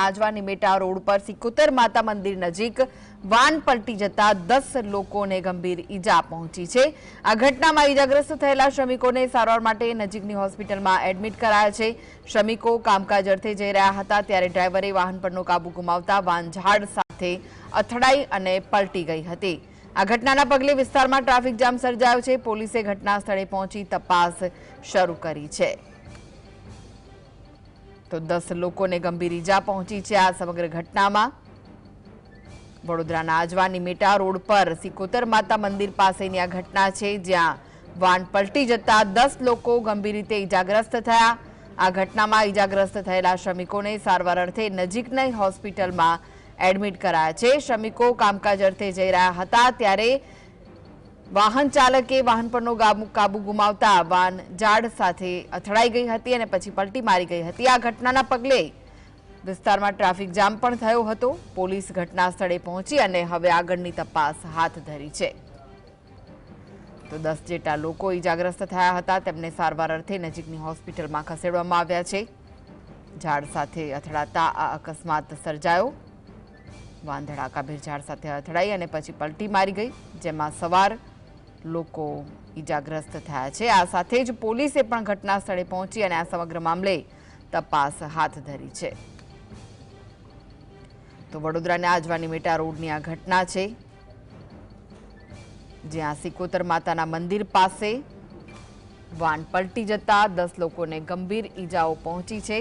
Ajwa Nimeta road પર સિકોતર માતા મંદિર નજીક વાન પલટી જતા 10 લોકોને ગંભીર ઈજા પહોંચી છે। આ ઘટનામાં ઈજાગ્રસ્ત થયેલા શ્રમિકોને સારવાર માટે નજીકની હોસ્પિટલમાં એડમિટ કરાયા છે। શ્રમિકો કામકાજ અર્થે જઈ રહ્યા હતા ત્યારે ડ્રાઈવરે વાહન પરનો કાબુ ગુમાવતા વાન ઝાડ સાથે અથડાઈ અને પલટી ગઈ હતી। આ ઘટનાના પગલે વિસ્તારમાં ટ્રાફિક જામ સર્જાયો છે। પોલીસે ઘટના સ્થળે પહોંચી તપાસ શરૂ કરી છે। તો 10 લોકોને ગંભીર ઈજા પહોંચી છે। આ સમગ્ર ઘટનામાં વડોદરાના આજવા નિમેટા રોડ પર સિકોતર માતા મંદિર પાસેની આ ઘટના છે, જ્યાં વાન પલટી જતા 10 લોકો ગંભીર રીતે ઈજાગ્રસ્ત થયા। આ ઘટનામાં ઈજાગ્રસ્ત થયેલા શ્રમિકોને સારવાર અર્થે નજીકની હોસ્પિટલમાં એડમિટ કરાયા છે। શ્રમિકો કામકાજ અર્થે જઈ રહ્યા હતા ત્યારે વાહન ચાલકે વાહન પરનો કાબુ ગુમાવતા વાન ઝાડ સાથે અથડાઈ ગઈ હતી અને પછી પલટી મારી ગઈ હતી। આ ઘટનાના પગલે વિસ્તારમાં ટ્રાફિક જામ પણ થયો હતો। પોલીસ ઘટના સ્થળે પહોંચી અને હવે આગળની તપાસ હાથ ધરી છે। તો 10 જેટલા લોકો ઈજાગ્રસ્ત થયા હતા, તેમને સારવાર અર્થે નજીકની હોસ્પિટલમાં ખસેડવામાં આવ્યા છે। ઝાડ સાથે અથડાતા આ અકસ્માત સર્જાયો। વાન ધડાકાભેર ઝાડ સાથે અથડાઈ અને પછી પલટી મારી ગઈ, જેમાં સવાર લોકો ઈજાગ્રસ્ત થયા છે। આ સાથે જ પોલીસે પણ ઘટના સ્થળે પહોંચી અને આ સમગ્ર મામલે તપાસ હાથ ધરી છે। તો વડોદરાના આજવા નિમેટા રોડની આ ઘટના છે, જ્યાં સિકોતર માતાના મંદિર પાસે વાન પલટી જતા 10 લોકોને ગંભીર ઈજાઓ પહોંચી છે।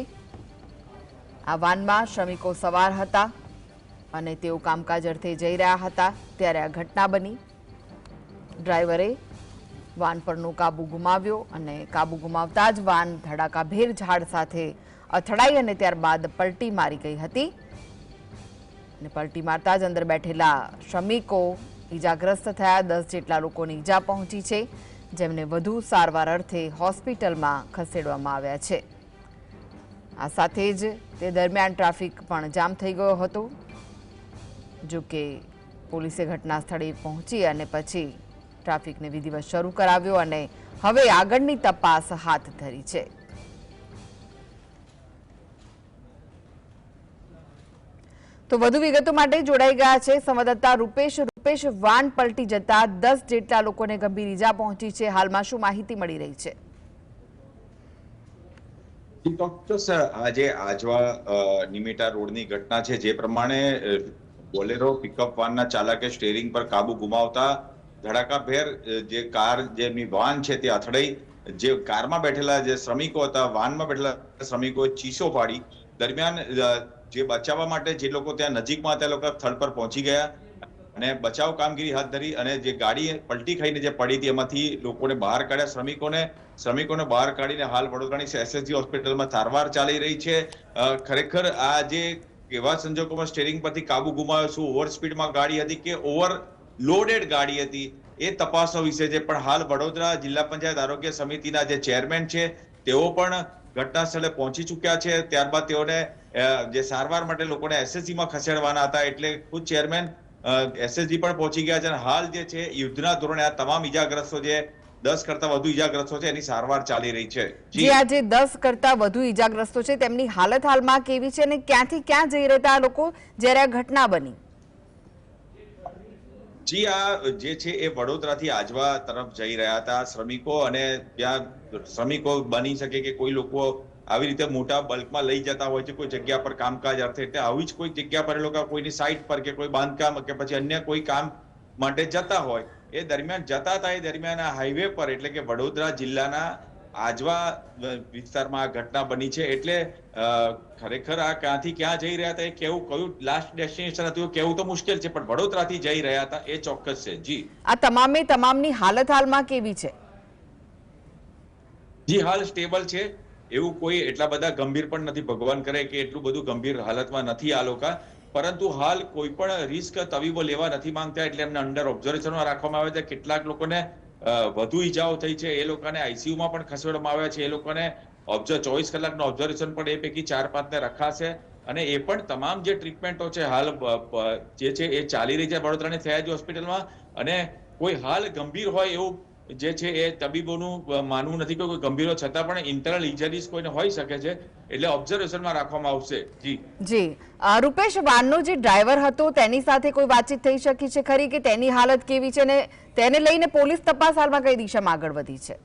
આ વાનમાં શ્રમિકો સવાર હતા અને તેઓ કામકાજ અર્થે જઈ રહ્યા હતા ત્યારે આ ઘટના બની। ડ્રાઈવરે વાન પરનો કાબુ ગુમાવ્યો અને કાબુ ગુમાવતા જ વાન ધડાકાભેર ઝાડ સાથે અથડાઈ અને ત્યારબાદ પલટી મારી ગઈ હતી અને પલટી મારતા જ અંદર બેઠેલા શ્રમિકો ઈજાગ્રસ્ત થયા। 10 જેટલા લોકોને ઈજા પહોંચી છે, જેમને વધુ સારવાર અર્થે હોસ્પિટલમાં ખસેડવામાં આવ્યા છે। આ સાથે જ તે દરમિયાન ટ્રાફિક પણ જામ થઈ ગયો હતો। જો કે પોલીસે ઘટના સ્થળે પહોંચી અને પછી ટ્રાફિકને વિધિવત શરૂ કરાવ્યો અને હવે આગળની તપાસ હાથ ધરી છે। તો વધુ વિગતો માટે જોડાઈ ગયા છે સંવાદદાતા રૂપેશ। વાન પલટી જતા 10 જેટલા લોકોને ગંભીર ઈજા પહોંચી છે। હાલમાં શું માહિતી મળી રહી છે? ચોક્કસ આજે આજવા નિમેટા રોડની ઘટના છે, જે પ્રમાણે બોલેરો પિકઅપ વાનના ચાલકે સ્ટીયરિંગ પર કાબુ ગુમાવતા ધડાકાભેર જે કાર જેની વાન છે તે અથડાઈ। જે કારમાં બેઠેલા જે શ્રમિકો હતા, વાનમાં બેઠેલા શ્રમિકોએ ચીસો પાડી। દરમિયાન જે બચાવવા માટે જે લોકો ત્યાં નજીકમાં હતા, લોકો સ્થળ પર પહોંચી ગયા અને બચાવ કામગીરી હાથ ધરી અને જે ગાડી પલટી ખાઈને જે પડી હતી એમાંથી લોકોને બહાર કાઢ્યા। શ્રમિકોને બહાર કાઢીને હાલ વડોદરાની એસએસજી હોસ્પિટલમાં સારવાર ચાલી રહી છે। ખરેખર આ જે કેવા સંજોગોમાં સ્ટીયરિંગ પરથી કાબુ ગુમાવ્યો, શું ઓવર સ્પીડમાં ગાડી હતી કે ઓવર લોડેડ ગાડી હતી, એ તપાસનો વિષય છે। પણ હાલ વડોદરા જિલ્લા પંચાયત આરોગ્ય સમિતિના જે ચેરમેન છે તેઓ પણ ઘટના સ્થળે પહોંચી ચૂક્યા છે। ત્યારબાદ તેઓને જે સારવાર માટે લોકોને એસએસજીમાં ખસેડવાના હતા, એટલે ખુદ ચેરમેન એસએસજી પણ પહોંચી ગયા છે અને હાલ જે છે યુદ્ધના ધોરણે આ તમામ ઈજાગ્રસ્તો જે 10 કરતા વધુ ઈજાગ્રસ્તો છે એની સારવાર ચાલી રહી છે। જી, આજે 10 કરતા વધુ ઈજાગ્રસ્તો છે, તેમની હાલત હાલમાં કેવી છે અને ક્યાંથી ક્યાં જઈ રહ્યા લોકો જ્યારે આ ઘટના બની? જી, આ જે છે એ વડોદરાથી આજવા તરફ જઈ રહ્યા હતા શ્રમિકો, અને ત્યાં શ્રમિકો બની શકે કે કોઈ લોકો આવી રીતે મોટા બલ્કમાં લઈ જતા હોય છે કોઈ જગ્યા પર કામકાજ અર્થે, એટલે આવી જ કોઈ જગ્યા પર એ લોકો કોઈની સાઇટ પર કે કોઈ બાંધકામ કે પછી અન્ય કોઈ કામ માટે જતા હોય, એ દરમિયાન જતા હતા। એ દરમિયાન આ હાઈવે પર એટલે કે વડોદરા જિલ્લાના આજવા વિસ્તારમાં આ ઘટના બની છે। એટલે ખરેખર આ ક્યાંથી ક્યાં જઈ રહ્યા હતા એ કેવું, કયું લાસ્ટ ડેસ્ટિનેશન હતું કેવું તો મુશ્કેલ છે, પણ વડોદરાથી જઈ રહ્યા હતા એ ચોક્કસ છે। જી, આ તમામની હાલત હાલમાં કેવી છે? જી, હાલ સ્ટેબલ છે। એવું કોઈ એટલા બધા ગંભીર પણ નથી, ભગવાન કરે કે એટલું બધું ગંભીર હાલતમાં નથી આ લોકો, પરંતુ હાલ કોઈ પણ રિસ્ક તબીબો લેવા નથી માંગતા, એટલે એમને અંડર ઓબ્ઝર્વેશનમાં રાખવામાં આવે છે। કેટલાક લોકોને વધુ ઈજાઓ થઈ છે, એ લોકોને આઈસીયુમાં પણ ખસેડવામાં આવ્યા છે। એ લોકોને 24 કલાકનું ઓબ્ઝર્વેશન પણ એ પૈકી 4-5 ને રખાશે અને એ પણ તમામ જે ટ્રીટમેન્ટો છે હાલ જે છે એ ચાલી રહી છે વડોદરાની સયાજી હોસ્પિટલમાં, અને કોઈ હાલ ગંભીર હોય એવું જે છે એ તબીબોનું માનવું નથી કે કોઈ ગંભીર હોય, છતાં પણ ઇન્ટરનલ ઇન્જરીઝ કોઈને હોઈ શકે છે, એટલે ઓબ્ઝર્વેશનમાં રાખવામાં આવશે. જી રૂપેશ, વાનનો જે ડ્રાઈવર હતો તેની સાથે કોઈ વાતચીત થઈ શકી છે ખરી કે તેની હાલત કેવી છે ને તેને લઈને પોલીસ તપાસ હાલમાં કઈ દિશામાં આગળ વધી છે?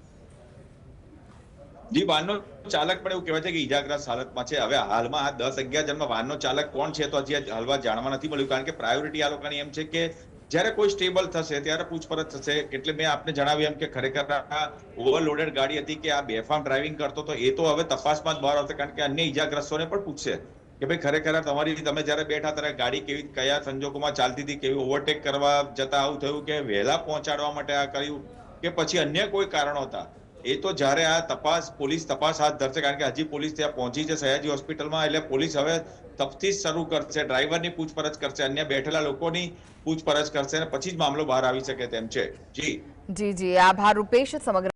વાનનો ચાલક પણ એવું કહેવાય છે કે ઈજાગ્રસ્ત હાલતમાં છે. હવે હાલમાં આ 10-11 જણમાં વાનનો ચાલક કોણ છે તો હજી હાલમાં જાણવા નથી મળ્યું, કારણ કે પ્રાયોરિટી આ લોકોની એમ છે કે જ્યારે કોઈ સ્ટેબલ થશે ત્યારે પૂછપરછ થશે. એટલે મેં આપને જણાવ્યું એમ કે ખરેખર આ ઓવરલોડેડ ગાડી હતી કે આ બેફામ ડ્રાઇવિંગ કરતો તો એ તો હવે તપાસમાં જ બહાર આવશે, કારણ કે અન્ય ઈજાગ્રસ્તોને પણ પૂછશે કે ભાઈ ખરેખર તમે જ્યારે બેઠા ત્યારે ગાડી કેવી કયા સંજોગોમાં ચાલતી હતી, કેવી ઓવરટેક કરવા જતા આવું થયું કે વહેલા પહોંચાડવા માટે આ કર્યું કે પછી અન્ય કોઈ કારણો હતા, એ તો જ્યારે આ પોલીસ તપાસ હાથ ધરશે. કારણ કે હજી પોલીસ ત્યાં પહોંચી છે સયાજી હોસ્પિટલમાં, એટલે પોલીસ હવે તફતીશ શરૂ કરશે, ડ્રાઈવરની પૂછપરછ કરશે, અન્ય બેઠેલા લોકોની પૂછપરછ કરશે અને પછી જ મામલો બહાર આવી શકે તેમ છે. જી આભાર રૂપેશ. સમગ્ર